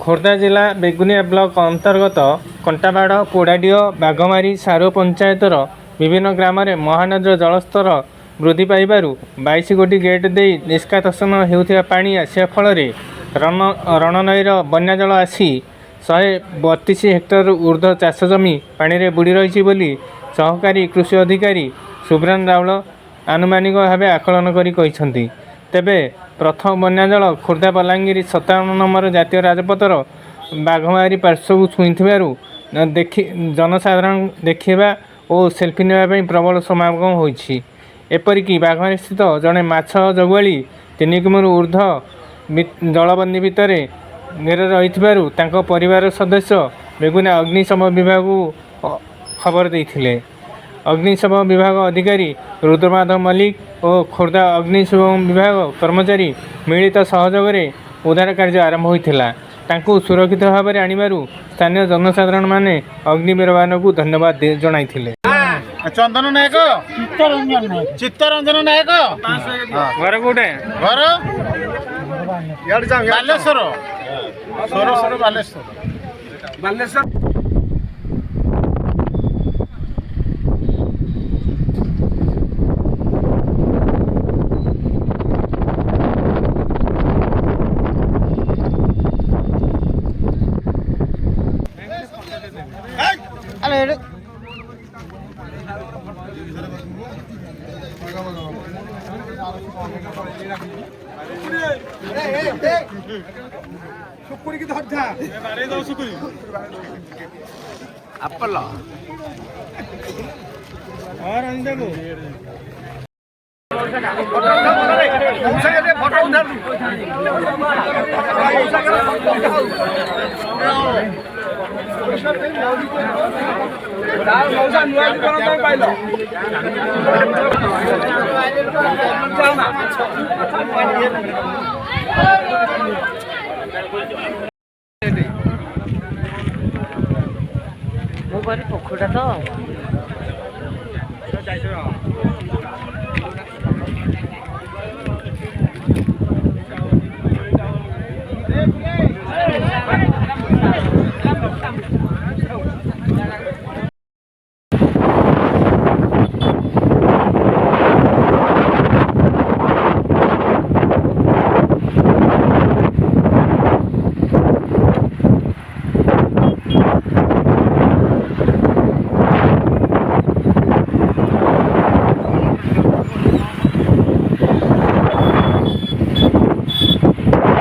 खोर्धा जिला बेगुनिया ब्लॉक अंतर्गत कंटाबाड़ पोड़ाडीह बाघमारी सारो पंचायतर विभिन्न ग्राम में महानदीर जलस्तर वृद्धि पाइबारु 22 गोटी गेट दे निष्कासन होता पानी आसा फल रणनईर बन्या जल आसी 132 हेक्टर ऊर्ध्व चाष जमी पानी बुड़ी रही बोली सहकारी कृषि अधिकारी सुब्रान राउल आनुमानिक भाव आकलन कर तेबे प्रथम बन्या जल खोर्धा बलांगीर 57 नंबर जातीय राजपथर बाघमारी पार्श्व छुई जनसाधारण देखा और सेल्फी नापी प्रबल समागम होती। एपरिक बाघमारी स्थित जड़े माछ जगुआली 3 किमी ऊर्ध्व जलबंदी भितर घेर रही परिवार सदस्य बेगुनिया अग्निशम विभाग को खबर देते। अग्निशम विभाग अधिकारी रुद्रमाधव मल्लिक और खोर्धा अग्निशम विभाग कर्मचारी मिलित सहयोग में उद्धार कार्य आरंभ होता। सुरक्षित भाव में आणबारू स्थानीय जनसाधारण माने अग्निवीर मान को धन्यवाद जनाइथिले। चंदन नायक चित्तरंजन नायक घर कोटे घर Baleshwar सोरेश्वर Baleshwar apel lah. Orang jago. ମୁଁ କହିଲି ପୋଖରୀଟା ତ